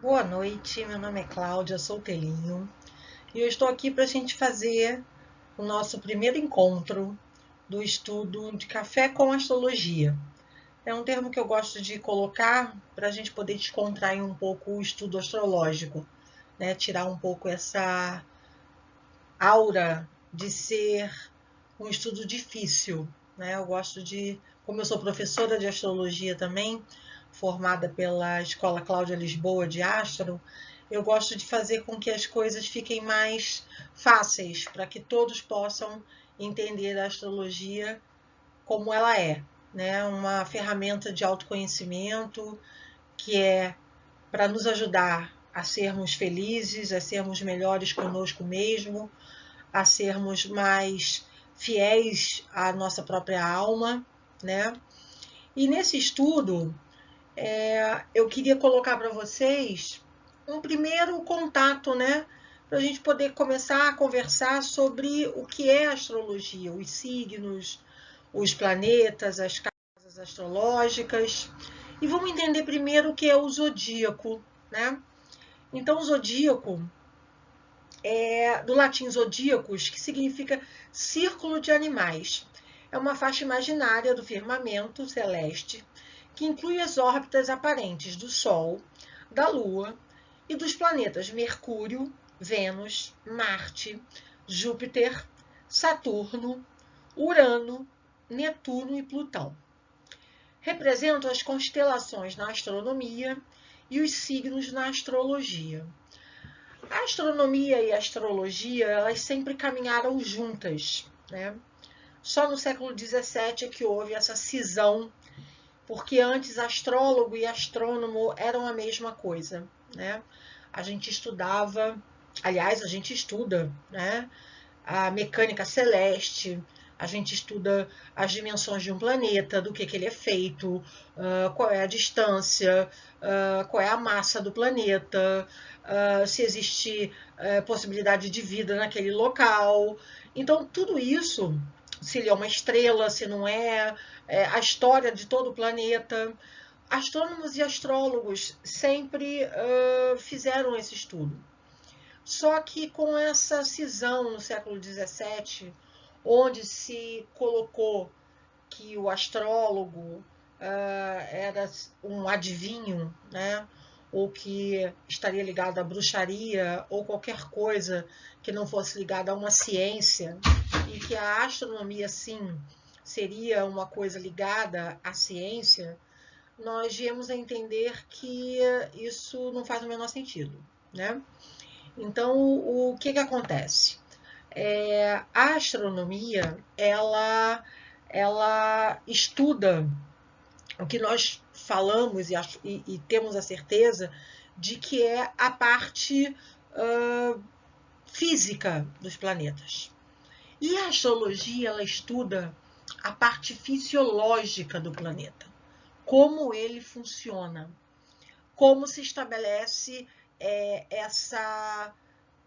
Boa noite, meu nome é Cláudia Soltelinho e eu estou aqui para a gente fazer o nosso primeiro encontro do estudo de café com astrologia. É um termo que eu gosto de colocar para a gente poder descontrair um pouco o estudo astrológico, né? Tirar um pouco essa aura de ser um estudo difícil, né? Eu gosto de, como eu sou professora de astrologia também, formada pela Escola Cláudia Lisboa de Astro, eu gosto de fazer com que as coisas fiquem mais fáceis, para que todos possam entender a astrologia como ela é, né? Uma ferramenta de autoconhecimento que é para nos ajudar a sermos felizes, a sermos melhores conosco mesmo, a sermos mais fiéis à nossa própria alma, né? E nesse estudo, eu queria colocar para vocês um primeiro contato, né? Para a gente poder começar a conversar sobre o que é astrologia, os signos, os planetas, as casas astrológicas. E vamos entender primeiro o que é o zodíaco, né? Então, o zodíaco é do latim zodíacos, que significa círculo de animais. É uma faixa imaginária do firmamento celeste que inclui as órbitas aparentes do Sol, da Lua e dos planetas Mercúrio, Vênus, Marte, Júpiter, Saturno, Urano, Netuno e Plutão. Representam as constelações na astronomia e os signos na astrologia. A astronomia e a astrologia, elas sempre caminharam juntas, né? Só no século XVII é que houve essa cisão, porque antes astrólogo e astrônomo eram a mesma coisa, né? A gente estudava, aliás, a gente estuda, né? A mecânica celeste, a gente estuda as dimensões de um planeta, do que ele é feito, qual é a distância, qual é a massa do planeta, se existe possibilidade de vida naquele local. Então, tudo isso, se ele é uma estrela, se não é, a história de todo o planeta. Astrônomos e astrólogos sempre fizeram esse estudo. Só que com essa cisão no século XVII, onde se colocou que o astrólogo era um adivinho, né? Ou que estaria ligado à bruxaria, ou qualquer coisa que não fosse ligada a uma ciência, e que a astronomia, sim, seria uma coisa ligada à ciência, nós viemos a entender que isso não faz o menor sentido, né? Então, o que acontece? A astronomia, ela estuda o que nós falamos e temos a certeza de que é a parte física dos planetas. E a astrologia, ela estuda a parte fisiológica do planeta, como ele funciona, como se estabelece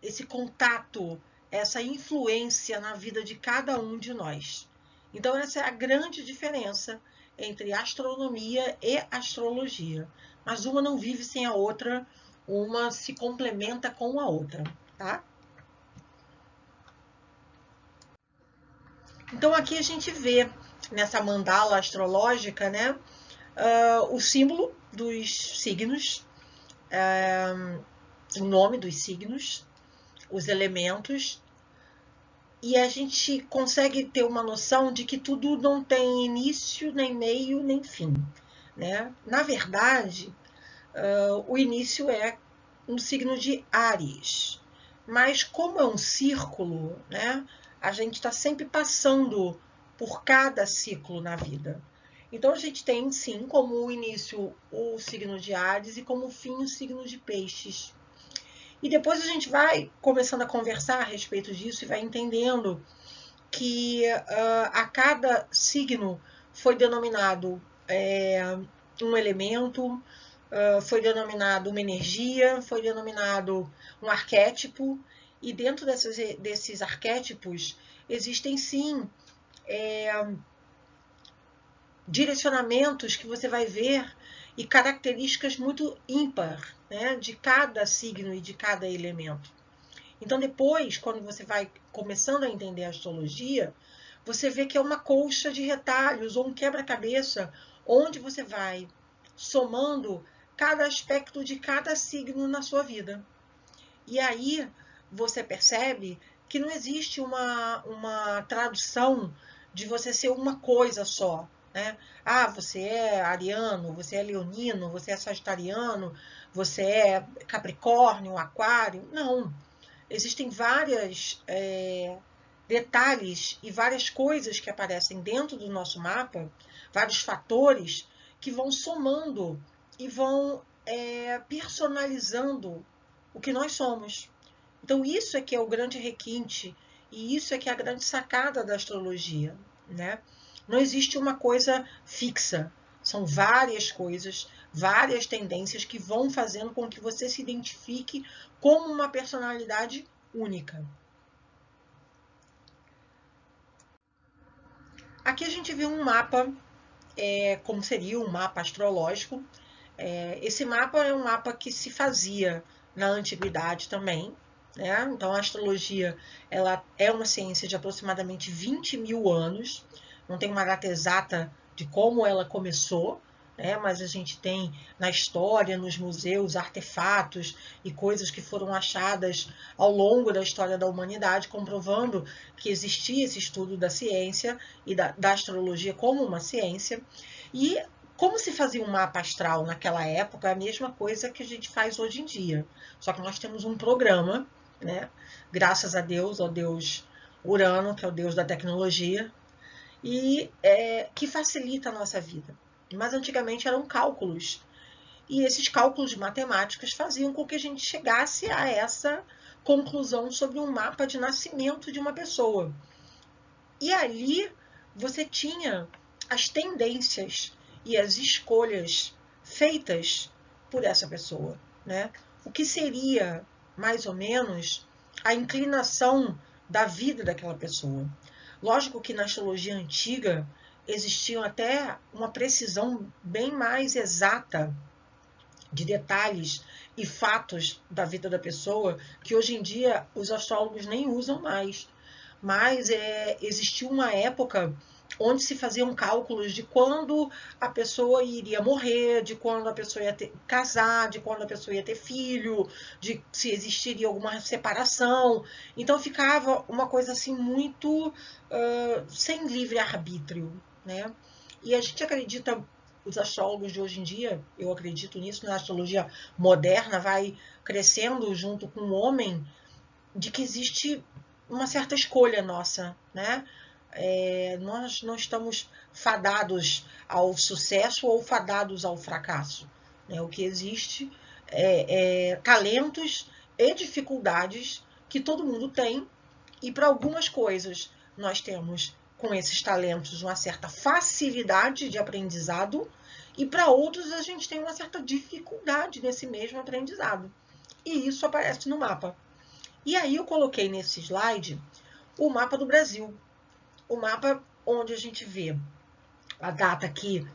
esse contato, essa influência na vida de cada um de nós. Então, essa é a grande diferença entre astronomia e astrologia. Mas uma não vive sem a outra, uma se complementa com a outra, tá? Então, aqui a gente vê nessa mandala astrológica, né, o símbolo dos signos, o nome dos signos, os elementos, e a gente consegue ter uma noção de que tudo não tem início, nem meio, nem fim, né? Na verdade, o início é no signo de Áries, mas como é um círculo, né? A gente está sempre passando por cada ciclo na vida. Então a gente tem sim como início o signo de Áries e como fim o signo de Peixes. E depois a gente vai começando a conversar a respeito disso e vai entendendo que a cada signo foi denominado um elemento, foi denominado uma energia, foi denominado um arquétipo, e dentro desses arquétipos existem sim direcionamentos que você vai ver e características muito ímpar, né, de cada signo e de cada elemento. Então, depois, quando você vai começando a entender a astrologia, você vê que é uma colcha de retalhos ou um quebra-cabeça onde você vai somando cada aspecto de cada signo na sua vida. E aí você percebe que não existe uma tradução de você ser uma coisa só, né? Ah, você é ariano, você é leonino, você é sagitariano, você é capricórnio, aquário. Não. Existem vários detalhes e várias coisas que aparecem dentro do nosso mapa, vários fatores que vão somando e vão personalizando o que nós somos. Então, isso é que é o grande requinte e isso é que é a grande sacada da astrologia, né? Não existe uma coisa fixa, são várias coisas, várias tendências que vão fazendo com que você se identifique como uma personalidade única. Aqui a gente viu um mapa, como seria um mapa astrológico. Esse mapa é um mapa que se fazia na antiguidade também, né? Então a astrologia ela é uma ciência de aproximadamente 20 mil anos, não tem uma data exata de como ela começou, né? Mas a gente tem na história, nos museus, artefatos e coisas que foram achadas ao longo da história da humanidade, comprovando que existia esse estudo da ciência e da astrologia como uma ciência. E como se fazia um mapa astral naquela época, é a mesma coisa que a gente faz hoje em dia. Só que nós temos um programa, né? Graças a Deus, ao Deus Urano, que é o Deus da tecnologia, e que facilita a nossa vida. Mas antigamente eram cálculos. E esses cálculos matemáticos faziam com que a gente chegasse a essa conclusão sobre um mapa de nascimento de uma pessoa. E ali você tinha as tendências e as escolhas feitas por essa pessoa, né? O que seria, mais ou menos, a inclinação da vida daquela pessoa. Lógico que na astrologia antiga existia até uma precisão bem mais exata de detalhes e fatos da vida da pessoa, que hoje em dia os astrólogos nem usam mais. Mas existiu uma época onde se faziam cálculos de quando a pessoa iria morrer, de quando a pessoa ia casar, de quando a pessoa ia ter filho, de se existiria alguma separação. Então ficava uma coisa assim muito sem livre-arbítrio, né? E a gente acredita, os astrólogos de hoje em dia, eu acredito nisso, na astrologia moderna vai crescendo junto com o homem, de que existe uma certa escolha nossa, né? Nós não estamos fadados ao sucesso ou fadados ao fracasso, né? O que existe é talentos e dificuldades que todo mundo tem, e para algumas coisas nós temos com esses talentos uma certa facilidade de aprendizado e para outros a gente tem uma certa dificuldade nesse mesmo aprendizado. E isso aparece no mapa. E aí eu coloquei nesse slide o mapa do Brasil. O mapa onde a gente vê a data aqui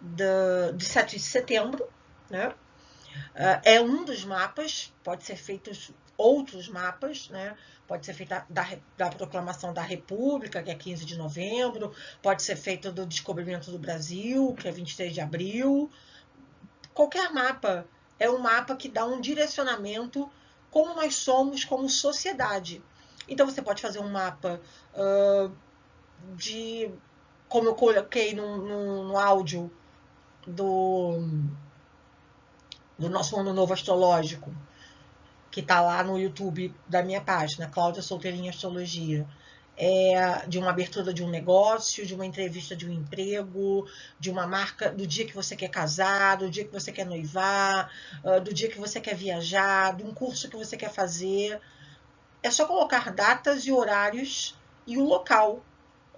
de 7 de setembro, né? É um dos mapas, pode ser feitos outros mapas, né? Pode ser feita da proclamação da República, que é 15 de novembro, pode ser feito do descobrimento do Brasil, que é 23 de abril. Qualquer mapa é um mapa que dá um direcionamento como nós somos como sociedade. Então você pode fazer um mapa de, como eu coloquei no áudio do nosso Ano Novo Astrológico, que está lá no YouTube da minha página, Cláudia Solteirinha Astrologia. De uma abertura de um negócio, de uma entrevista de um emprego, de uma marca, do dia que você quer casar, do dia que você quer noivar, do dia que você quer viajar, de um curso que você quer fazer. É só colocar datas e horários e o local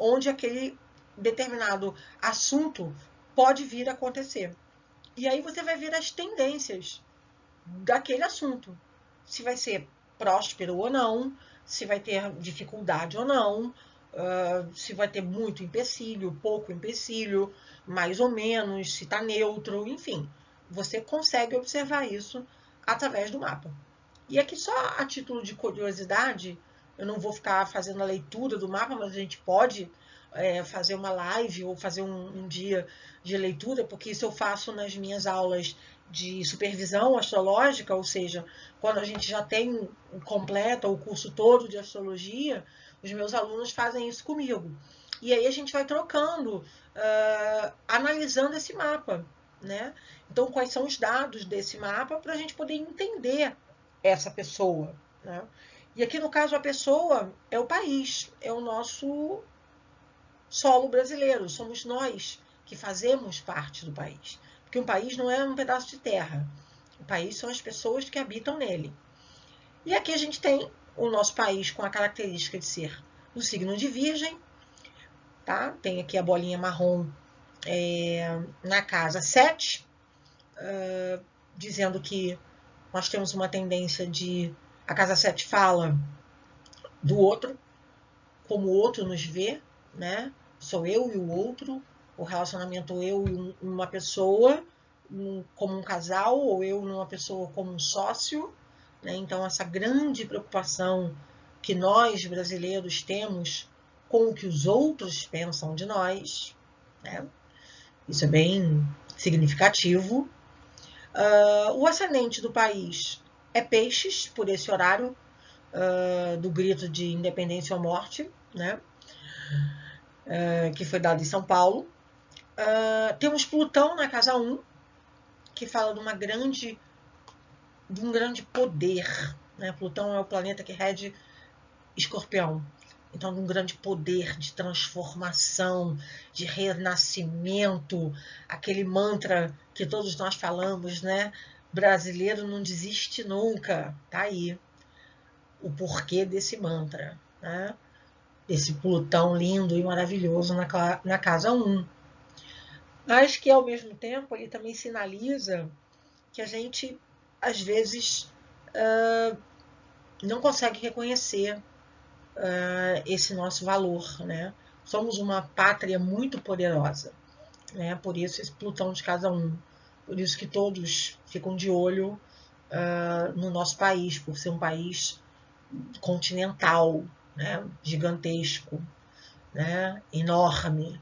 onde aquele determinado assunto pode vir a acontecer. E aí você vai ver as tendências daquele assunto. Se vai ser próspero ou não, se vai ter dificuldade ou não, se vai ter muito empecilho, pouco empecilho, mais ou menos, se está neutro, enfim. você consegue observar isso através do mapa. E aqui só a título de curiosidade, eu não vou ficar fazendo a leitura do mapa, mas a gente pode fazer uma live ou fazer um dia de leitura, porque isso eu faço nas minhas aulas de supervisão astrológica, ou seja, quando a gente já tem completa o curso todo de astrologia, os meus alunos fazem isso comigo. E aí a gente vai trocando, analisando esse mapa, né? Então, quais são os dados desse mapa para a gente poder entender essa pessoa, né? E aqui no caso a pessoa é o país, é o nosso solo brasileiro, somos nós que fazemos parte do país. Porque um país não é um pedaço de terra, o país são as pessoas que habitam nele. E aqui a gente tem o nosso país com a característica de ser do signo de Virgem, tá? Tem aqui a bolinha marrom na casa 7, dizendo que nós temos uma tendência de... A casa 7 fala do outro, como o outro nos vê, né? Sou eu e o outro, o relacionamento eu e uma pessoa, como um casal, ou eu numa pessoa como um sócio, né? Então, essa grande preocupação que nós brasileiros temos com o que os outros pensam de nós, né? Isso é bem significativo. O ascendente do país é Peixes, por esse horário do grito de independência ou morte, né? Que foi dado em São Paulo. Temos Plutão na casa 1, que fala de um grande poder, né? Plutão é o planeta que rege Escorpião. Então, de um grande poder de transformação, de renascimento, aquele mantra que todos nós falamos, né? Brasileiro não desiste nunca. Tá aí o porquê desse mantra, né? Desse Plutão lindo e maravilhoso na casa 1. Mas que, ao mesmo tempo, ele também sinaliza que a gente, às vezes, não consegue reconhecer esse nosso valor, né? Somos uma pátria muito poderosa, né? Por isso esse Plutão de casa 1. Por isso que todos ficam de olho no nosso país, por ser um país continental, né? Gigantesco, né? Enorme,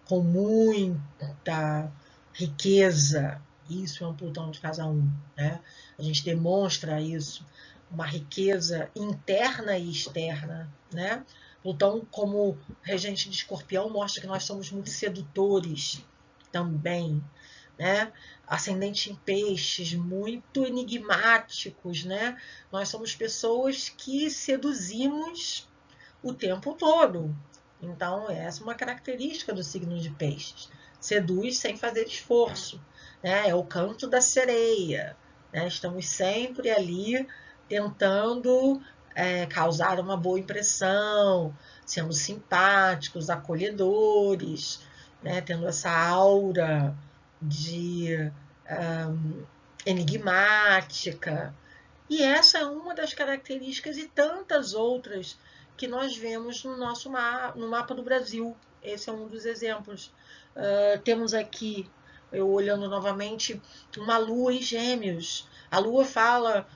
com muita riqueza. Isso é um Plutão de casa 1, né? A gente demonstra isso, uma riqueza interna e externa, né? Plutão, como regente de Escorpião, mostra que nós somos muito sedutores também, né? Ascendente em Peixes, muito enigmáticos, né? Nós somos pessoas que seduzimos o tempo todo. Então, essa é uma característica do signo de Peixes. Seduz sem fazer esforço, né? É o canto da sereia, né? Estamos sempre ali tentando causar uma boa impressão, sendo simpáticos, acolhedores, né? Tendo essa aura de enigmática. E essa é uma das características e tantas outras que nós vemos no nosso no mapa do Brasil. Esse é um dos exemplos. Temos aqui, eu olhando novamente, uma lua em Gêmeos. A lua fala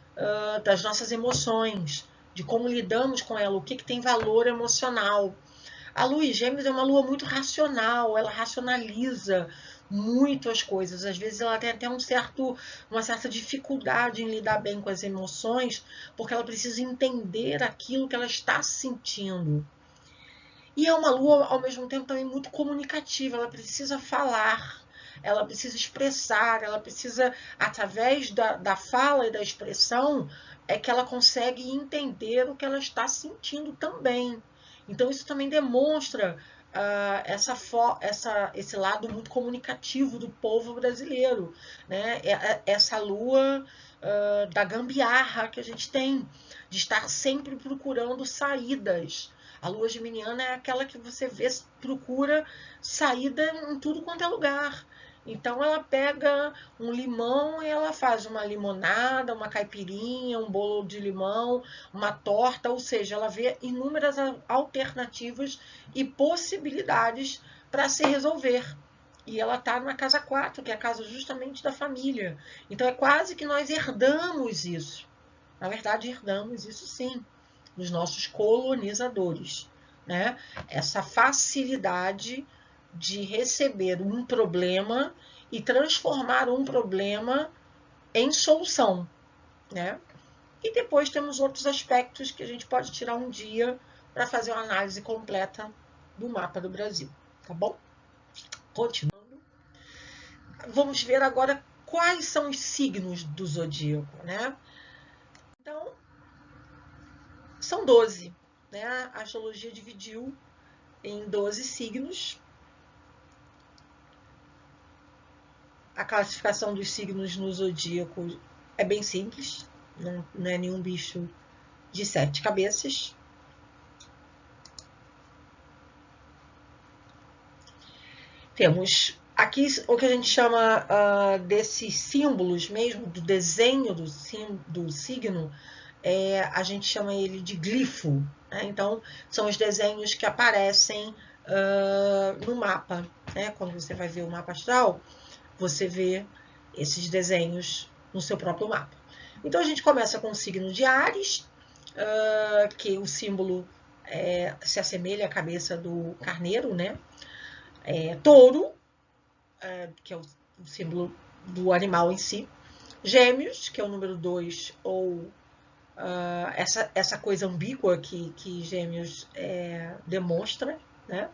das nossas emoções, de como lidamos com ela, o que tem valor emocional. A lua em Gêmeos é uma lua muito racional, ela racionaliza muito as coisas. Às vezes ela tem até uma certa dificuldade em lidar bem com as emoções, porque ela precisa entender aquilo que ela está sentindo. E é uma lua, ao mesmo tempo, também muito comunicativa, ela precisa falar, ela precisa expressar, ela precisa, através da fala e da expressão, é que ela consegue entender o que ela está sentindo também. Então, isso também demonstra esse lado muito comunicativo do povo brasileiro, né? Essa lua da gambiarra que a gente tem, de estar sempre procurando saídas. A lua geminiana é aquela que você vê, procura saída em tudo quanto é lugar. Então ela pega um limão e ela faz uma limonada, uma caipirinha, um bolo de limão, uma torta, ou seja, ela vê inúmeras alternativas e possibilidades para se resolver. E ela está na casa 4, que é a casa justamente da família. Então é quase que nós herdamos isso. Na verdade, herdamos isso sim, dos nossos colonizadores, né? Essa facilidade de receber um problema e transformar um problema em solução, né? E depois temos outros aspectos que a gente pode tirar um dia para fazer uma análise completa do mapa do Brasil, tá bom? Continuando. Vamos ver agora quais são os signos do zodíaco, né? Então, são 12, né? A astrologia dividiu em 12 signos. A classificação dos signos no zodíaco é bem simples, não é nenhum bicho de 7 cabeças. Temos aqui o que a gente chama desses símbolos mesmo, do desenho do signo, a gente chama ele de glifo, né? Então, são os desenhos que aparecem no mapa, né? Quando você vai ver o mapa astral, você vê esses desenhos no seu próprio mapa. Então, a gente começa com o signo de Áries, que o símbolo se assemelha à cabeça do carneiro, né? Touro, que é o símbolo do animal em si. Gêmeos, que é o número 2, ou essa coisa ambígua que Gêmeos demonstra, né?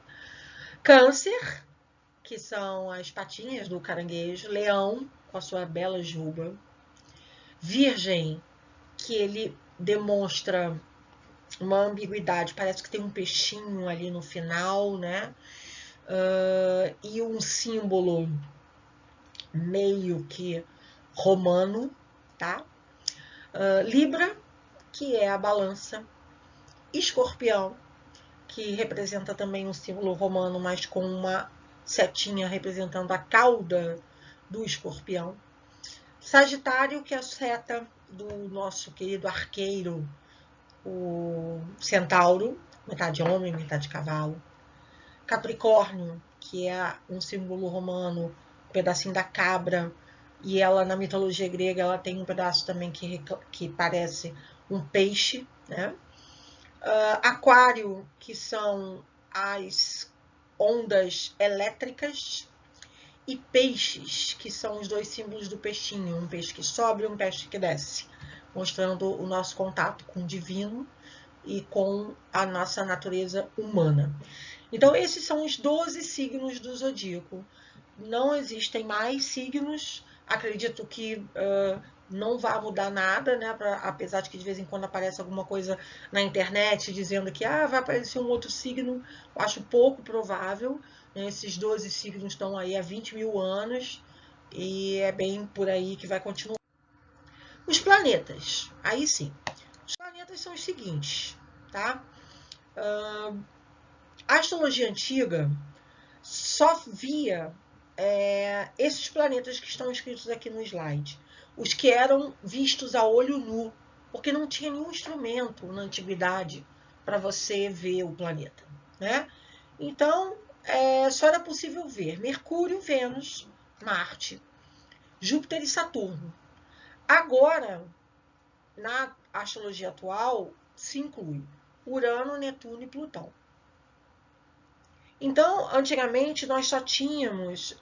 Câncer, que são as patinhas do caranguejo. Leão, com a sua bela juba. Virgem, que ele demonstra uma ambiguidade, parece que tem um peixinho ali no final, né? E um símbolo meio que romano, tá? Libra, que é a balança. Escorpião, que representa também um símbolo romano, mas com uma setinha representando a cauda do escorpião. Sagitário, que é a seta do nosso querido arqueiro, o centauro, metade homem, metade cavalo. Capricórnio, que é um símbolo romano, um pedacinho da cabra, e ela na mitologia grega ela tem um pedaço também que parece um peixe, né? Aquário, que são as ondas elétricas, e peixes, que são os dois símbolos do peixinho, um peixe que sobe e um peixe que desce, mostrando o nosso contato com o divino e com a nossa natureza humana. Então, esses são os 12 signos do zodíaco. Não existem mais signos. Acredito que não vai mudar nada, né? Apesar de que de vez em quando aparece alguma coisa na internet dizendo que vai aparecer um outro signo. Eu acho pouco provável. Né? Esses 12 signos estão aí há 20 mil anos e é bem por aí que vai continuar. Os planetas. Aí sim. Os planetas são os seguintes, tá? A astrologia antiga só via esses planetas que estão escritos aqui no slide, os que eram vistos a olho nu, porque não tinha nenhum instrumento na antiguidade para você ver o planeta, né? Então, só era possível ver Mercúrio, Vênus, Marte, Júpiter e Saturno. Agora, na astrologia atual, se inclui Urano, Netuno e Plutão. Então, antigamente, nós só tínhamos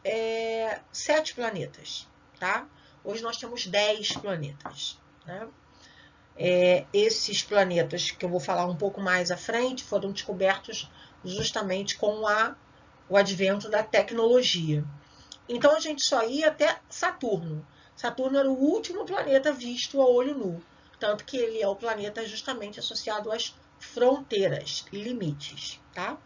7 planetas, tá? Hoje nós temos 10 planetas, né? Esses planetas, que eu vou falar um pouco mais à frente, foram descobertos justamente com o advento da tecnologia. Então, a gente só ia até Saturno. Saturno era o último planeta visto a olho nu, tanto que ele é o planeta justamente associado às fronteiras, limites, tá?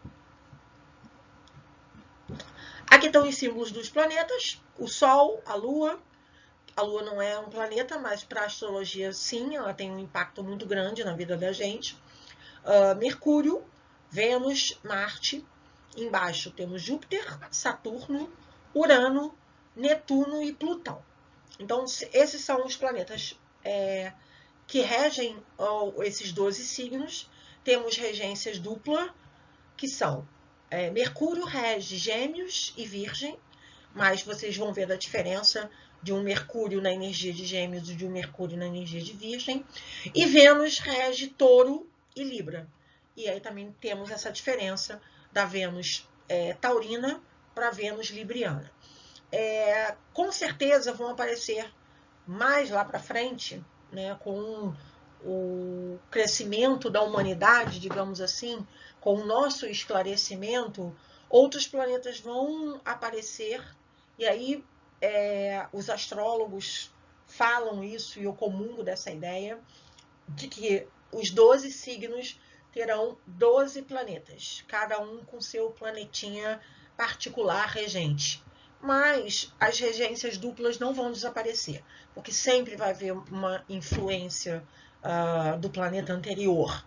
Aqui estão os símbolos dos planetas, o Sol, a Lua. A Lua não é um planeta, mas para a astrologia sim, ela tem um impacto muito grande na vida da gente. Mercúrio, Vênus, Marte. Embaixo temos Júpiter, Saturno, Urano, Netuno e Plutão. Então, esses são os planetas que regem esses 12 signos. Temos regências dupla, que são Mercúrio rege Gêmeos e Virgem, mas vocês vão ver a diferença de um Mercúrio na energia de Gêmeos e de um Mercúrio na energia de Virgem. E Vênus rege Touro e Libra. E aí também temos essa diferença da Vênus taurina para Vênus libriana. Com certeza vão aparecer mais lá para frente, né, com o crescimento da humanidade, digamos assim, com o nosso esclarecimento, outros planetas vão aparecer, e aí os astrólogos falam isso, e eu comungo dessa ideia, de que os 12 signos terão 12 planetas, cada um com seu planetinha particular regente. Mas as regências duplas não vão desaparecer, porque sempre vai haver uma influência do planeta anterior.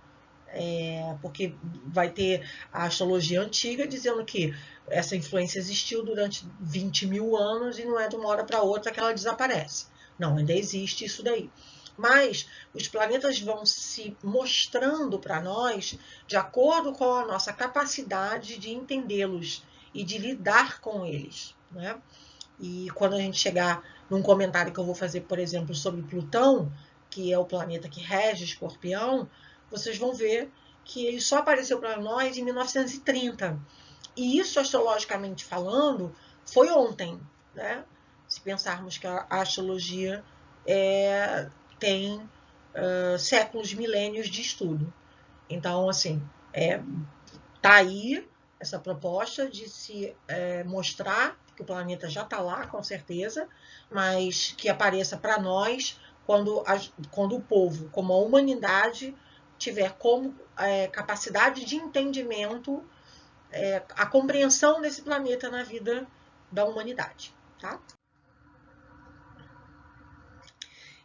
Porque vai ter a astrologia antiga dizendo que essa influência existiu durante 20 mil anos e não é de uma hora para outra que ela desaparece. Não, ainda existe isso daí. Mas os planetas vão se mostrando para nós de acordo com a nossa capacidade de entendê-los e de lidar com eles, né? E quando a gente chegar num comentário que eu vou fazer, por exemplo, sobre Plutão, que é o planeta que rege Escorpião, vocês vão ver que ele só apareceu para nós em 1930. E isso, astrologicamente falando, foi ontem, né? Se pensarmos que a astrologia tem séculos, milênios de estudo. Então, assim, tá aí essa proposta de se mostrar que o planeta já está lá, com certeza, mas que apareça para nós quando o povo, como a humanidade, tiver como capacidade de entendimento a compreensão desse planeta na vida da humanidade, tá?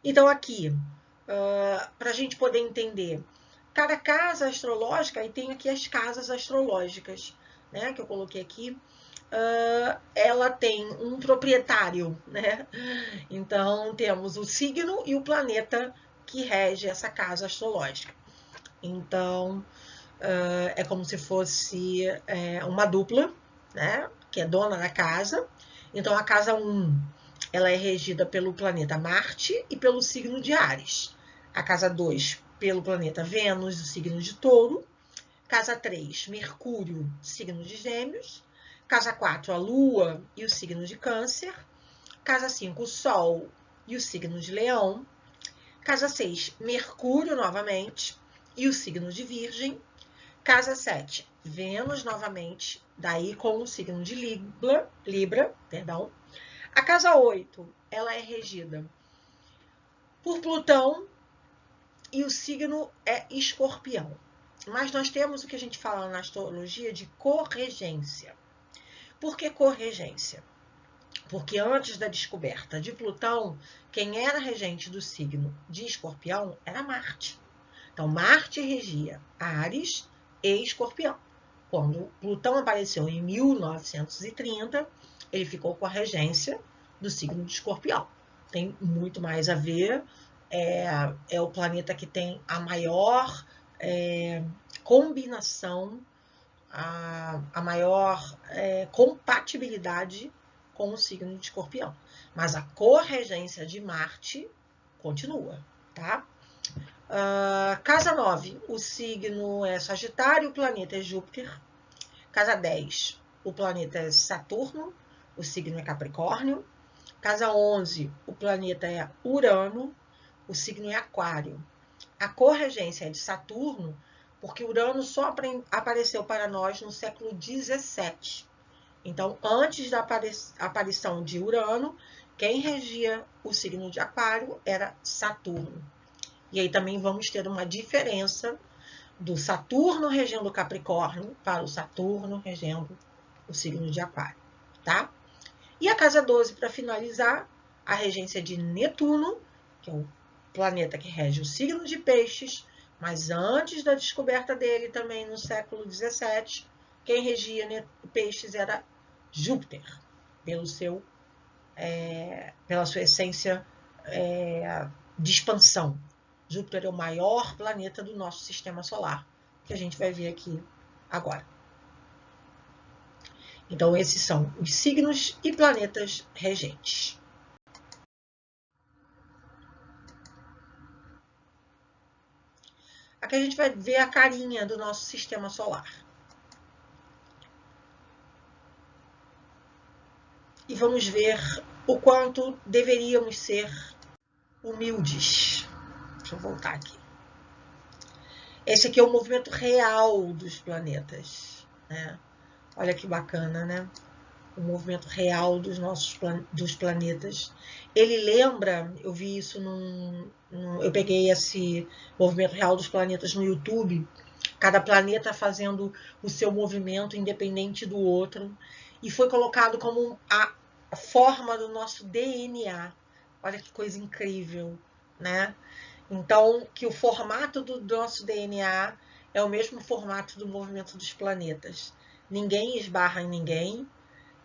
Então, aqui, para a gente poder entender, cada casa astrológica, aí tem aqui as casas astrológicas, né, que eu coloquei aqui, ela tem um proprietário, né? Então, temos o signo e o planeta que rege essa casa astrológica. Então, é como se fosse uma dupla, né? Que é dona da casa. Então, a casa 1, ela é regida pelo planeta Marte e pelo signo de Áries. A casa 2, pelo planeta Vênus, o signo de Touro. Casa 3, Mercúrio, signo de Gêmeos. Casa 4, a Lua e o signo de Câncer. Casa 5, o Sol e o signo de Leão. Casa 6, Mercúrio novamente e o signo de Virgem. Casa 7, Vênus novamente, daí com o signo de Libra. A casa 8, ela é regida por Plutão e o signo é Escorpião. Mas nós temos o que a gente fala na astrologia de corregência. Por que corregência? Porque antes da descoberta de Plutão, quem era regente do signo de Escorpião era Marte. Então, Marte regia Áries e Escorpião. Quando Plutão apareceu em 1930, ele ficou com a regência do signo de Escorpião. Tem muito mais a ver, é o planeta que tem a maior combinação, a maior compatibilidade com o signo de Escorpião. Mas a corregência de Marte continua, tá? Casa 9, o signo é Sagitário, o planeta é Júpiter. Casa 10, o planeta é Saturno, o signo é Capricórnio. Casa 11, o planeta é Urano, o signo é Aquário. A corregência é de Saturno, porque Urano só apareceu para nós no século 17. Então, antes da aparição de Urano, quem regia o signo de Aquário era Saturno. E aí também vamos ter uma diferença do Saturno regendo Capricórnio para o Saturno regendo o signo de Aquário, tá? E a casa 12, para finalizar, a regência de Netuno, que é o planeta que rege o signo de Peixes, mas antes da descoberta dele também no século 17, quem regia Peixes era Júpiter, pela sua essência de expansão. Júpiter é o maior planeta do nosso sistema solar, que a gente vai ver aqui agora. Então, esses são os signos e planetas regentes. Aqui a gente vai ver a carinha do nosso sistema solar. E vamos ver o quanto deveríamos ser humildes. Deixa eu voltar aqui. Esse aqui é o movimento real dos planetas, né? Olha que bacana, né? O movimento real dos planetas. Ele lembra, eu vi isso eu peguei esse movimento real dos planetas no YouTube, cada planeta fazendo o seu movimento independente do outro, e foi colocado como a forma do nosso DNA. Olha que coisa incrível, né? Então, que o formato do nosso DNA é o mesmo formato do movimento dos planetas. Ninguém esbarra em ninguém,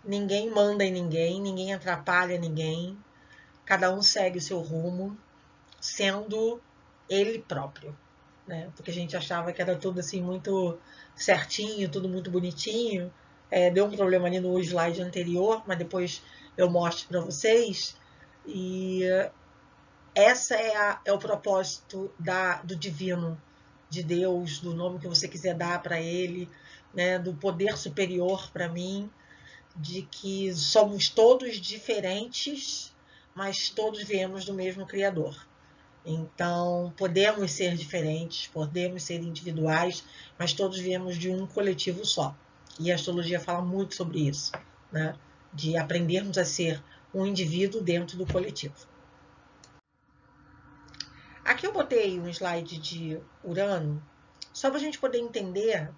ninguém manda em ninguém, ninguém atrapalha ninguém. Cada um segue o seu rumo, sendo ele próprio, né? Porque a gente achava que era tudo assim muito certinho, tudo muito bonitinho. Deu um problema ali no slide anterior, mas depois eu mostro para vocês. E essa é o propósito do divino, de Deus, do nome que você quiser dar para ele, né? Do poder superior para mim, de que somos todos diferentes, mas todos viemos do mesmo Criador. Então, podemos ser diferentes, podemos ser individuais, mas todos viemos de um coletivo só. E a astrologia fala muito sobre isso, né? De aprendermos a ser um indivíduo dentro do coletivo. Aqui eu botei um slide de Urano, só para a gente poder entender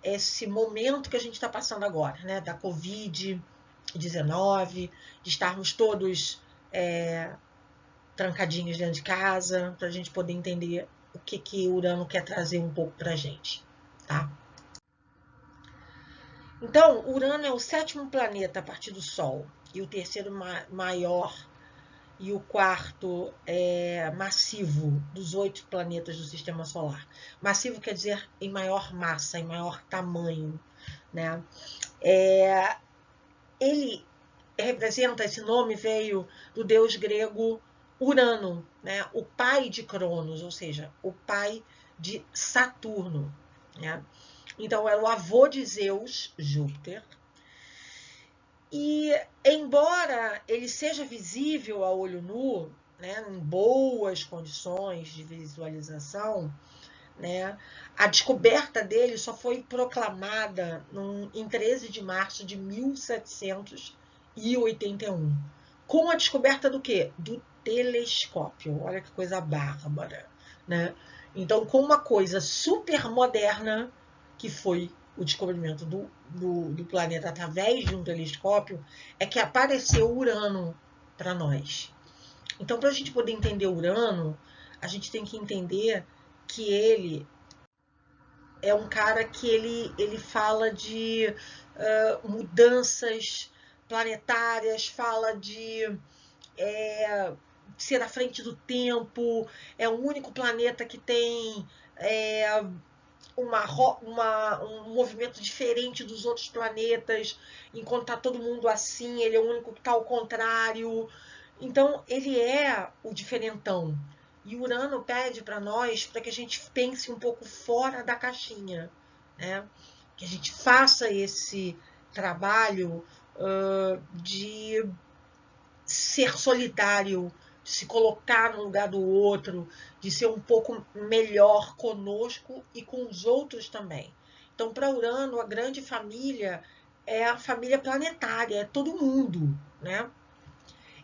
esse momento que a gente está passando agora, né? Da Covid-19, de estarmos todos trancadinhos dentro de casa, para a gente poder entender o que Urano quer trazer um pouco para a gente, tá? Então, Urano é o 7º planeta a partir do Sol, e o 3º maior e o 4º massivo dos 8 planetas do Sistema Solar. Massivo quer dizer em maior massa, em maior tamanho, né? Ele representa, esse nome veio do deus grego Urano, né? O pai de Cronos, ou seja, o pai de Saturno, né? Então, era o avô de Zeus, Júpiter. E, embora ele seja visível a olho nu, né, em boas condições de visualização, né, a descoberta dele só foi proclamada em 13 de março de 1781. Com a descoberta do quê? Do telescópio. Olha que coisa bárbara, né? Então, com uma coisa super moderna, que foi o descobrimento do planeta através de um telescópio, é que apareceu Urano para nós. Então, para a gente poder entender Urano, a gente tem que entender que ele é um cara que ele fala de mudanças planetárias, fala de ser à frente do tempo, é o único planeta que tem um movimento diferente dos outros planetas, enquanto está todo mundo assim, ele é o único que está ao contrário. Então, ele é o diferentão. E Urano pede para nós para que a gente pense um pouco fora da caixinha, né? Que a gente faça esse trabalho de ser solidário, de se colocar no lugar do outro, de ser um pouco melhor conosco e com os outros também. Então, para Urano, a grande família é a família planetária, é todo mundo, né?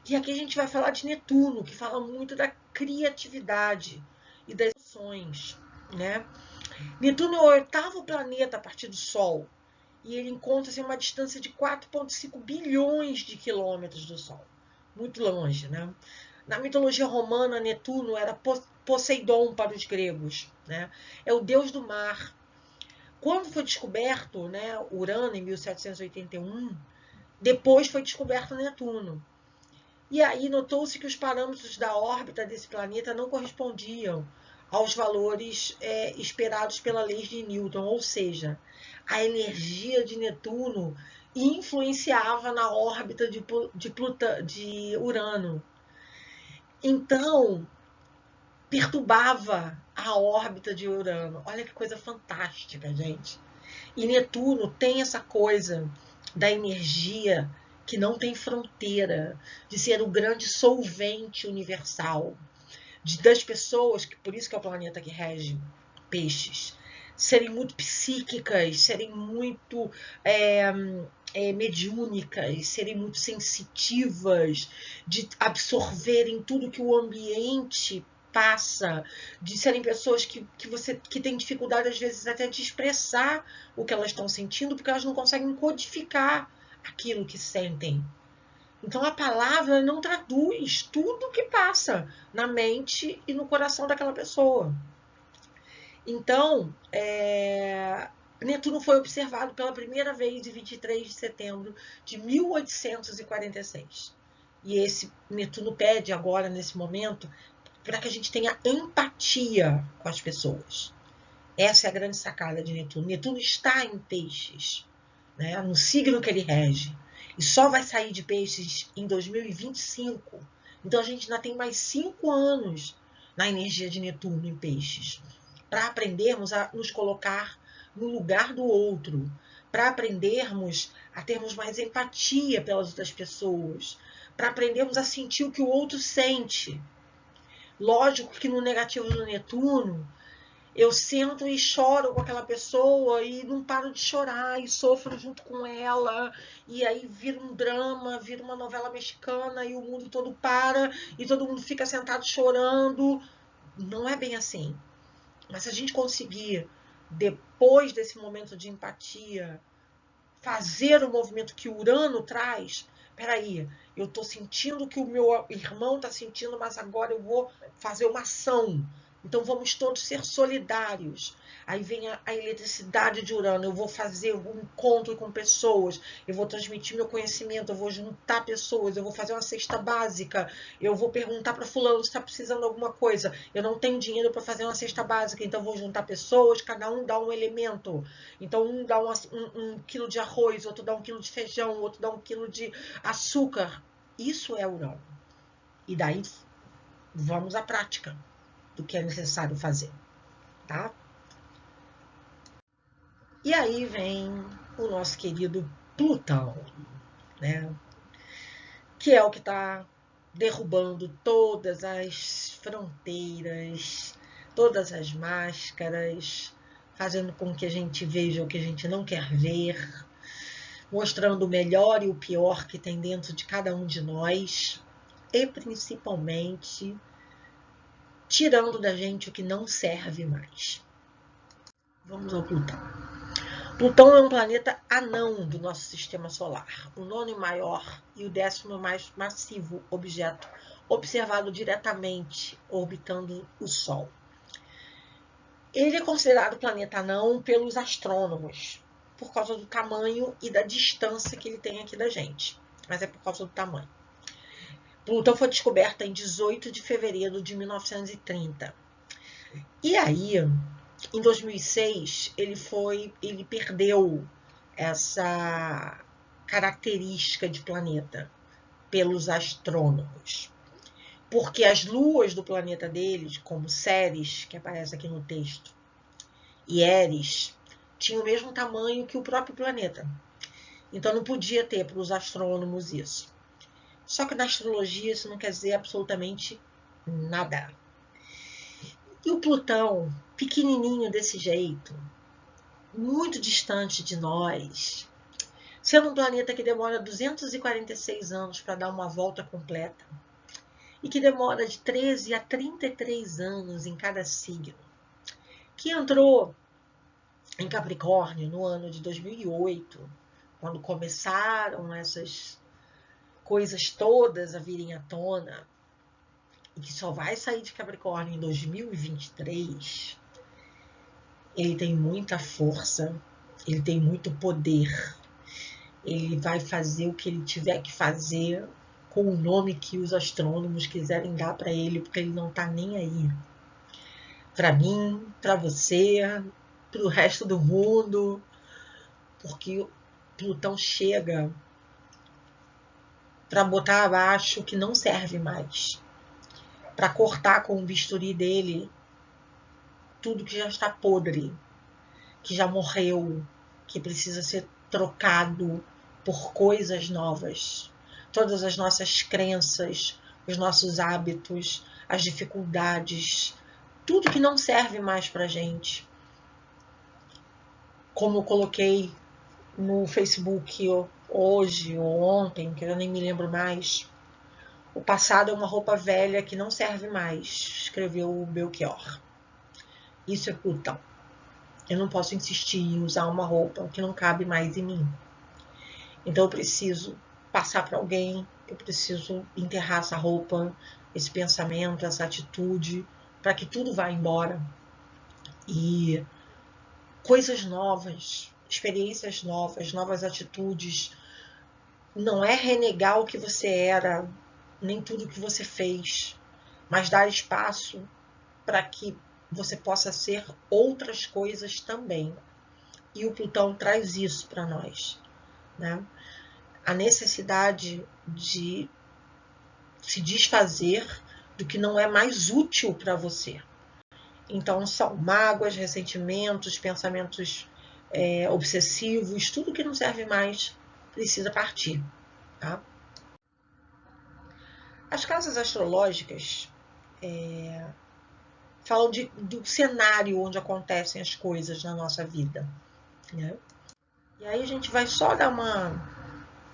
E aqui a gente vai falar de Netuno, que fala muito da criatividade e das emoções, né? Netuno é o 8º planeta a partir do Sol, e ele encontra-se a uma distância de 4,5 bilhões de quilômetros do Sol. Muito longe, né? Na mitologia romana, Netuno era Poseidon para os gregos, né? É o deus do mar. Quando foi descoberto, né, Urano, em 1781, depois foi descoberto Netuno. E aí notou-se que os parâmetros da órbita desse planeta não correspondiam aos valores esperados pela lei de Newton, ou seja, a energia de Netuno e influenciava na órbita de Urano. Então, perturbava a órbita de Urano. Olha que coisa fantástica, gente. E Netuno tem essa coisa da energia que não tem fronteira, de ser o grande solvente universal, das pessoas, que por isso que é o planeta que rege Peixes, serem muito psíquicas, serem muito mediúnicas, serem muito sensitivas, de absorverem tudo que o ambiente passa, de serem pessoas que têm dificuldade às vezes até de expressar o que elas estão sentindo, porque elas não conseguem codificar aquilo que sentem. Então a palavra não traduz tudo que passa na mente e no coração daquela pessoa. Então, Netuno foi observado pela primeira vez em 23 de setembro de 1846. E esse Netuno pede agora, nesse momento, para que a gente tenha empatia com as pessoas. Essa é a grande sacada de Netuno. Netuno está em Peixes, né, no signo que ele rege. E só vai sair de Peixes em 2025. Então a gente ainda tem mais 5 anos na energia de Netuno em Peixes, para aprendermos a nos colocar no lugar do outro, para aprendermos a termos mais empatia pelas outras pessoas, para aprendermos a sentir o que o outro sente. Lógico que no negativo do Netuno, eu sento e choro com aquela pessoa e não paro de chorar e sofro junto com ela, e aí vira um drama, vira uma novela mexicana e o mundo todo para e todo mundo fica sentado chorando. Não é bem assim. Mas se a gente conseguir, depois desse momento de empatia, fazer o movimento que Urano traz, peraí, eu estou sentindo que o meu irmão está sentindo, mas agora eu vou fazer uma ação. Então vamos todos ser solidários. Aí vem a eletricidade de Urano, eu vou fazer um encontro com pessoas, eu vou transmitir meu conhecimento, eu vou juntar pessoas, eu vou fazer uma cesta básica, eu vou perguntar para fulano se está precisando de alguma coisa. Eu não tenho dinheiro para fazer uma cesta básica, então vou juntar pessoas, cada um dá um elemento. Então um dá um quilo de arroz, outro dá um quilo de feijão, outro dá um quilo de açúcar. Isso é Urano. E daí vamos à prática do que é necessário fazer, tá? E aí vem o nosso querido Plutão, né? Que é o que está derrubando todas as fronteiras, todas as máscaras, fazendo com que a gente veja o que a gente não quer ver, mostrando o melhor e o pior que tem dentro de cada um de nós, e principalmente tirando da gente o que não serve mais. Vamos ao Plutão. Plutão é um planeta anão do nosso sistema solar, o 9º maior e o 10º mais massivo objeto observado diretamente orbitando o Sol. Ele é considerado planeta anão pelos astrônomos, por causa do tamanho e da distância que ele tem aqui da gente, mas é por causa do tamanho. Plutão foi descoberta em 18 de fevereiro de 1930. E aí, em 2006, ele perdeu essa característica de planeta pelos astrônomos. Porque as luas do planeta deles, como Ceres, que aparece aqui no texto, e Eris, tinham o mesmo tamanho que o próprio planeta. Então não podia ter para os astrônomos isso. Só que na astrologia isso não quer dizer absolutamente nada. E o Plutão, pequenininho desse jeito, muito distante de nós, sendo um planeta que demora 246 anos para dar uma volta completa, e que demora de 13 a 33 anos em cada signo, que entrou em Capricórnio no ano de 2008, quando começaram essas coisas todas a virem à tona, e que só vai sair de Capricórnio em 2023, ele tem muita força, ele tem muito poder, ele vai fazer o que ele tiver que fazer com o nome que os astrônomos quiserem dar para ele, porque ele não está nem aí. Para mim, para você, para o resto do mundo, porque Plutão chega para botar abaixo o que não serve mais, para cortar com o bisturi dele tudo que já está podre, que já morreu, que precisa ser trocado por coisas novas. Todas as nossas crenças, os nossos hábitos, as dificuldades, tudo que não serve mais para a gente. Como eu coloquei no Facebook hoje ou ontem, que eu nem me lembro mais, o passado é uma roupa velha que não serve mais, escreveu o Belchior. Isso é Plutão. Eu não posso insistir em usar uma roupa que não cabe mais em mim. Então eu preciso passar para alguém, eu preciso enterrar essa roupa, esse pensamento, essa atitude, para que tudo vá embora. E coisas novas, experiências novas, novas atitudes. Não é renegar o que você era, nem tudo que você fez, mas dar espaço para que você possa ser outras coisas também. E o Plutão traz isso para nós, né? A necessidade de se desfazer do que não é mais útil para você. Então, são mágoas, ressentimentos, pensamentos obsessivos, tudo que não serve mais precisa partir, tá? As casas astrológicas falam do cenário onde acontecem as coisas na nossa vida, né? E aí a gente vai só dar uma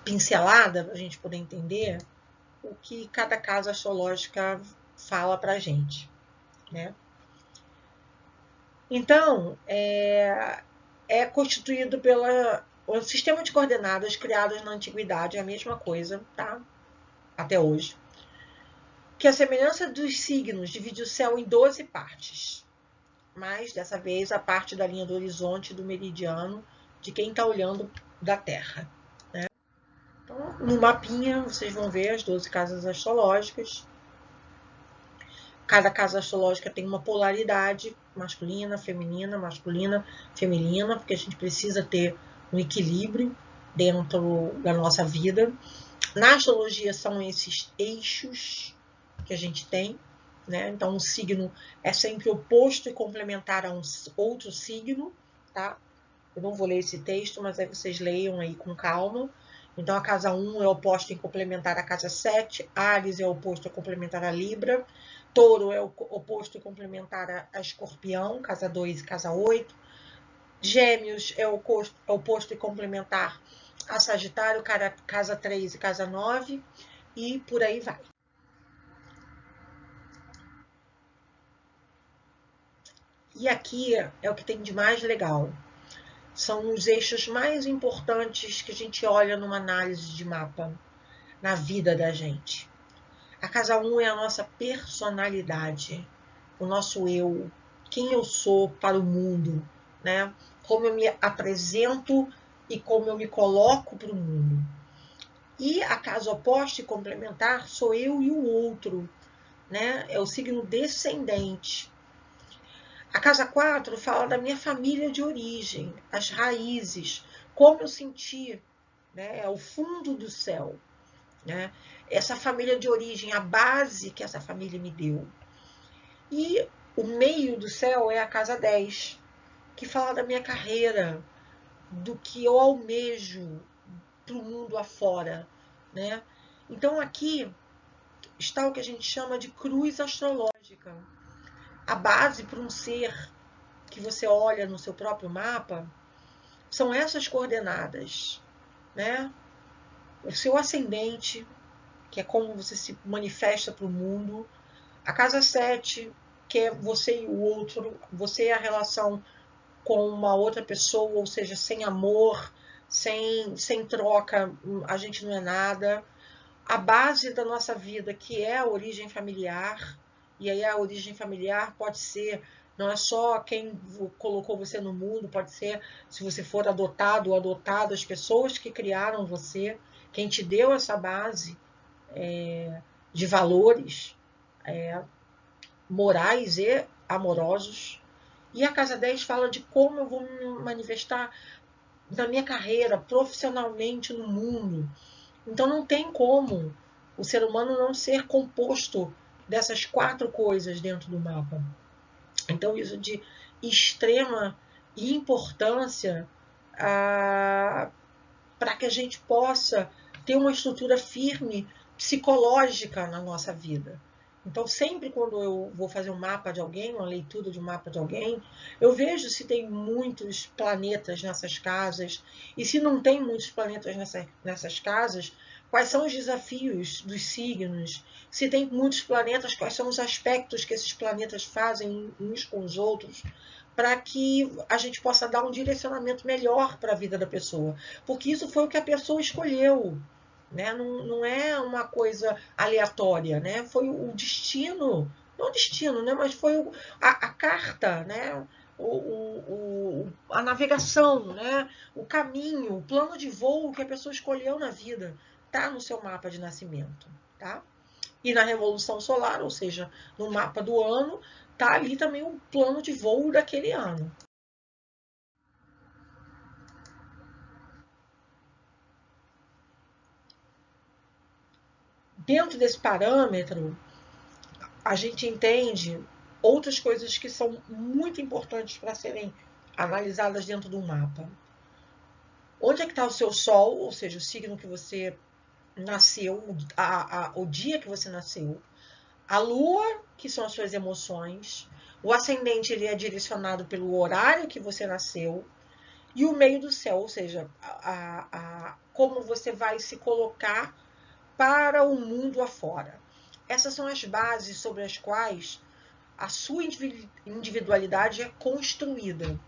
pincelada para a gente poder entender o que cada casa astrológica fala para a gente, né? Então, é constituído o sistema de coordenadas criadas na antiguidade, é a mesma coisa, tá? Até hoje. Que a semelhança dos signos divide o céu em 12 partes. Mas, dessa vez, a parte da linha do horizonte do meridiano de quem está olhando da Terra, né? Então, no mapinha, vocês vão ver as 12 casas astrológicas. Cada casa astrológica tem uma polaridade masculina, feminina, porque a gente precisa ter um equilíbrio dentro da nossa vida. Na astrologia são esses eixos que a gente tem, né? Então um signo é sempre oposto e complementar a um outro signo, tá? Eu não vou ler esse texto, mas aí vocês leiam aí com calma. Então a casa 1 é oposto e complementar à casa 7, Áries é oposto e complementar a Libra, Touro é oposto e complementar a Escorpião, casa 2 e casa 8, Gêmeos é oposto e complementar a Sagitário, casa 3 e casa 9, e por aí vai. E aqui é o que tem de mais legal. São os eixos mais importantes que a gente olha numa análise de mapa na vida da gente. A casa 1 é a nossa personalidade, o nosso eu, quem eu sou para o mundo, né? Como eu me apresento e como eu me coloco para o mundo. E a casa oposta e complementar sou eu e o outro, né? É o signo descendente. A casa 4 fala da minha família de origem, as raízes, como eu senti, né? É o fundo do céu, né? Essa família de origem, a base que essa família me deu. E o meio do céu é a casa 10, que fala da minha carreira, do que eu almejo para o mundo afora, né? Então aqui está o que a gente chama de cruz astrológica. A base para um ser que você olha no seu próprio mapa são essas coordenadas, né? O seu ascendente, que é como você se manifesta para o mundo. A casa 7, que é você e o outro, você é a relação com uma outra pessoa, ou seja, sem amor, sem troca, a gente não é nada. A base da nossa vida, que é a origem familiar, e aí a origem familiar pode ser, não é só quem colocou você no mundo, pode ser se você for adotado ou adotado, as pessoas que criaram você, quem te deu essa base de valores morais e amorosos. E a casa 10 fala de como eu vou me manifestar na minha carreira, profissionalmente no mundo. Então não tem como o ser humano não ser composto dessas 4 coisas dentro do mapa. Então isso de extrema importância para que a gente possa ter uma estrutura firme psicológica na nossa vida. Então, sempre quando eu vou fazer um mapa de alguém, uma leitura de um mapa de alguém, eu vejo se tem muitos planetas nessas casas, e se não tem muitos planetas nessas casas, quais são os desafios dos signos, se tem muitos planetas, quais são os aspectos que esses planetas fazem uns com os outros, para que a gente possa dar um direcionamento melhor para a vida da pessoa. Porque isso foi o que a pessoa escolheu. Né? Não é uma coisa aleatória, né? Foi o destino, não o destino, né? Mas foi a carta, né? A navegação, né? O caminho, o plano de voo que a pessoa escolheu na vida, está no seu mapa de nascimento. Tá? E na Revolução Solar, ou seja, no mapa do ano, está ali também o plano de voo daquele ano. Dentro desse parâmetro, a gente entende outras coisas que são muito importantes para serem analisadas dentro do mapa. Onde é que está o seu Sol, ou seja, o signo que você nasceu, o dia que você nasceu. A Lua, que são as suas emoções. O ascendente ele é direcionado pelo horário que você nasceu. E o meio do céu, ou seja, como você vai se colocar para o mundo afora. Essas são as bases sobre as quais a sua individualidade é construída.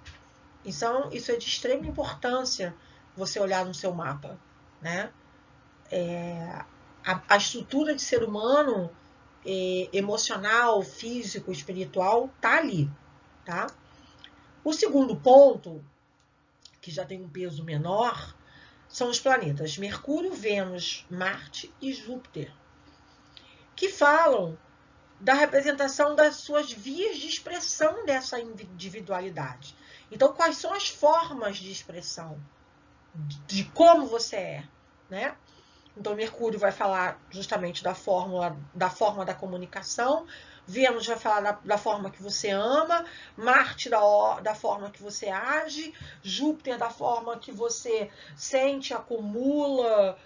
Então, isso é de extrema importância você olhar no seu mapa. Né? A estrutura de ser humano, emocional, físico, espiritual, está ali. Tá? O segundo ponto, que já tem um peso menor, são os planetas Mercúrio, Vênus, Marte e Júpiter, que falam da representação das suas vias de expressão dessa individualidade. Então, quais são as formas de expressão de como você é, né? Então, Mercúrio vai falar justamente da forma da comunicação, Vênus vai falar da forma que você ama, Marte da forma que você age, Júpiter da forma que você sente, acumula,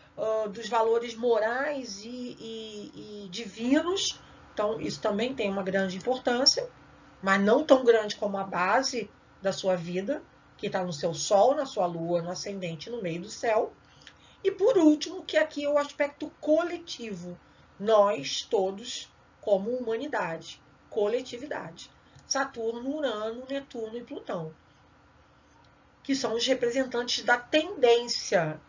dos valores morais e divinos. Então, isso também tem uma grande importância, mas não tão grande como a base da sua vida, que está no seu Sol, na sua Lua, no ascendente, no meio do céu. E por último, que aqui é o aspecto coletivo. Nós todos, como humanidade, coletividade. Saturno, Urano, Netuno e Plutão, que são os representantes da tendência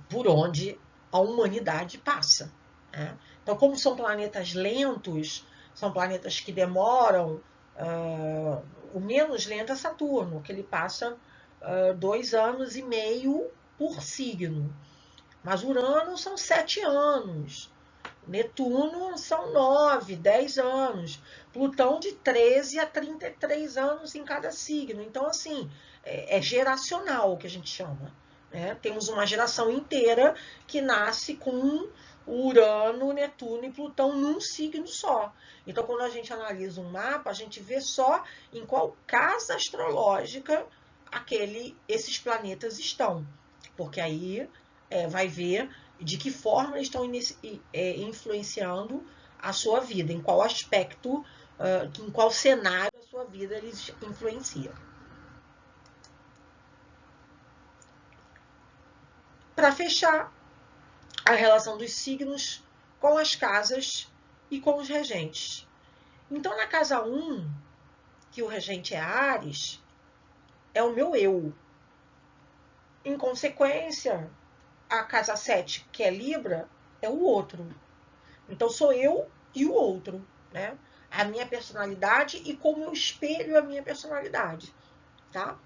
por onde a humanidade passa. Né? Então, como são planetas lentos, são planetas que demoram, o menos lento é Saturno, que ele passa 2 anos e meio por signo. Mas Urano são 7 anos. Netuno são 9, 10 anos. Plutão de 13 a 33 anos em cada signo. Então, assim, é geracional o que a gente chama. Né? Temos uma geração inteira que nasce com Urano, Netuno e Plutão num signo só. Então, quando a gente analisa um mapa, a gente vê só em qual casa astrológica esses planetas estão. Porque aí vai ver de que forma estão influenciando a sua vida, em qual aspecto, em qual cenário da sua vida eles influenciam. Para fechar, a relação dos signos com as casas e com os regentes. Então, na casa 1, que o regente é Áries, é o meu eu. Em consequência, a casa 7, que é Libra, é o outro. Então, sou eu e o outro, né? A minha personalidade e como eu espelho a minha personalidade, tá?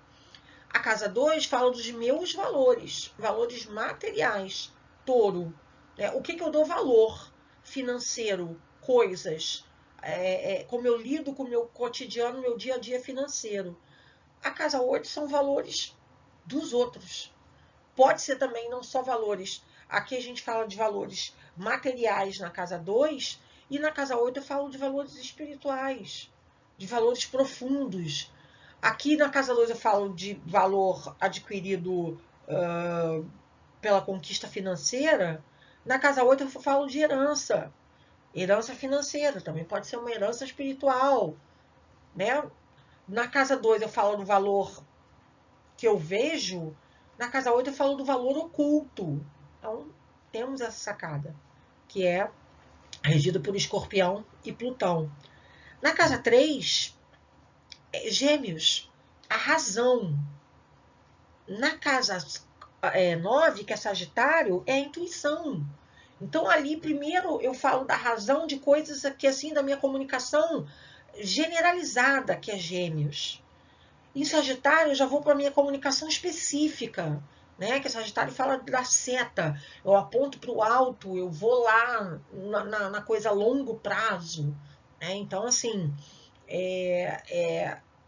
A casa 2 fala dos meus valores, valores materiais, touro. Né? O que eu dou valor financeiro, coisas, como eu lido com o meu cotidiano, meu dia a dia financeiro. A casa 8 são valores dos outros. Pode ser também não só valores. Aqui a gente fala de valores materiais na casa 2 e na casa 8 eu falo de valores espirituais, de valores profundos. Aqui na casa 2 eu falo de valor adquirido pela conquista financeira. Na casa 8 eu falo de herança. Herança financeira, também pode ser uma herança espiritual, né? Na casa 2 eu falo do valor que eu vejo, na casa 8 eu falo do valor oculto. Então, temos essa sacada, que é regido por Escorpião e Plutão. Na casa 3, Gêmeos, a razão. Na casa 9, que é Sagitário, é a intuição. Então, ali, primeiro, eu falo da razão de coisas que, assim, da minha comunicação generalizada, que é Gêmeos. Em Sagitário, eu já vou para a minha comunicação específica, né? Que Sagitário fala da seta. Eu aponto para o alto, eu vou lá na coisa a longo prazo. Né? Então, assim,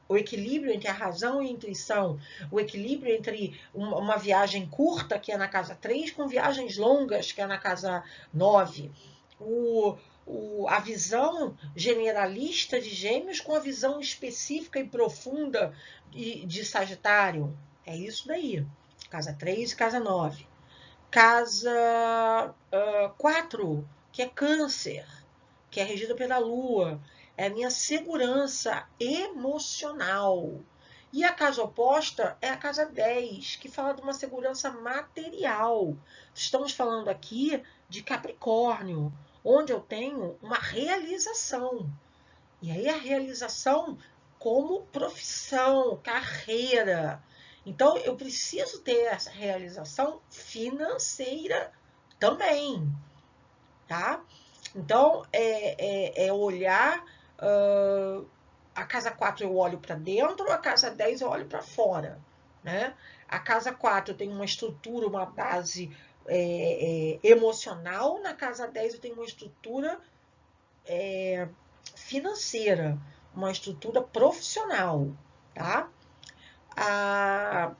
o equilíbrio entre a razão e a intuição, o equilíbrio entre uma viagem curta, que é na casa 3, com viagens longas, que é na casa 9. A visão generalista de Gêmeos com a visão específica e profunda de Sagitário. É isso daí. Casa 3 e casa 9. Casa 4, que é Câncer, que é regida pela Lua. É a minha segurança emocional. E a casa oposta é a casa 10, que fala de uma segurança material. Estamos falando aqui de Capricórnio, onde eu tenho uma realização. E aí a realização como profissão, carreira. Então eu preciso ter essa realização financeira também, tá? Então é olhar. A casa 4 eu olho para dentro, a casa 10 eu olho para fora. Né? A casa 4 eu tenho uma estrutura, uma base emocional, na casa 10 eu tenho uma estrutura financeira, uma estrutura profissional. Tá? A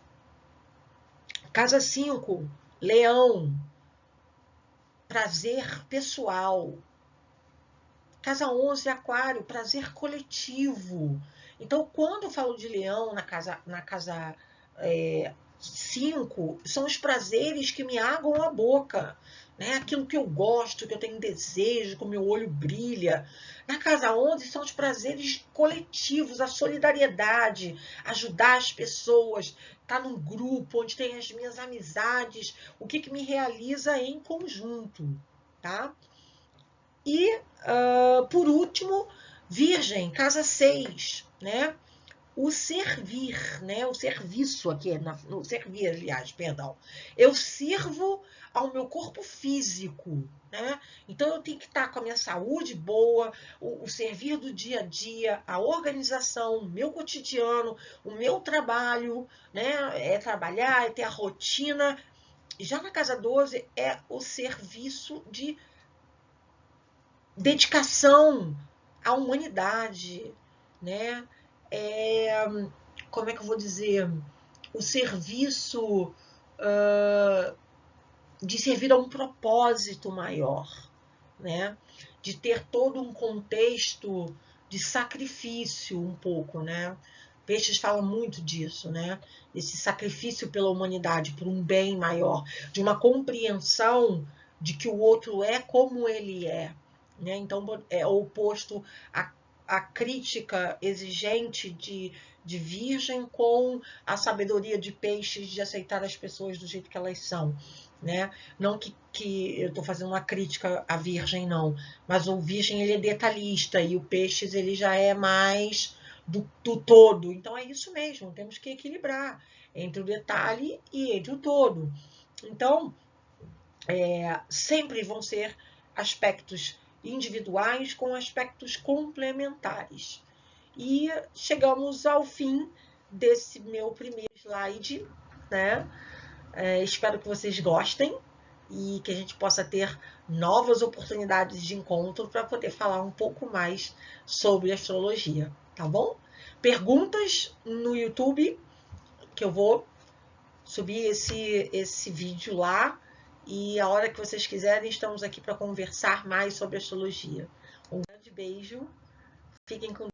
casa 5, Leão, prazer pessoal. Casa 11, Aquário, prazer coletivo. Então, quando eu falo de Leão na casa 5, são os prazeres que me aguam a boca. Né? Aquilo que eu gosto, que eu tenho desejo, que o meu olho brilha. Na casa 11 são os prazeres coletivos, a solidariedade, ajudar as pessoas, estar num grupo onde tem as minhas amizades, o que me realiza em conjunto. Tá? E, por último, Virgem, casa 6, né? O servir, né? O serviço aqui, no servir, aliás, perdão. Eu sirvo ao meu corpo físico, né? Então eu tenho que estar com a minha saúde boa, o servir do dia a dia, a organização, o meu cotidiano, o meu trabalho, né? É trabalhar, é ter a rotina. Já na casa 12 é o serviço de dedicação à humanidade, né? Como é que eu vou dizer? O serviço de servir a um propósito maior, né? De ter todo um contexto de sacrifício um pouco, né? Peixes falam muito disso, né? Esse sacrifício pela humanidade, por um bem maior, de uma compreensão de que o outro é como ele é. Né? Então, é oposto à crítica exigente de Virgem com a sabedoria de Peixes de aceitar as pessoas do jeito que elas são. Né? Não que eu estou fazendo uma crítica à Virgem, não. Mas o Virgem ele é detalhista e o Peixes ele já é mais do todo. Então é isso mesmo, temos que equilibrar entre o detalhe e entre o todo. Então, sempre vão ser aspectos individuais com aspectos complementares. E chegamos ao fim desse meu primeiro slide, né? Espero que vocês gostem e que a gente possa ter novas oportunidades de encontro para poder falar um pouco mais sobre astrologia, tá bom? Perguntas no YouTube que eu vou subir esse vídeo lá. E a hora que vocês quiserem, estamos aqui para conversar mais sobre astrologia. Um grande beijo. Fiquem com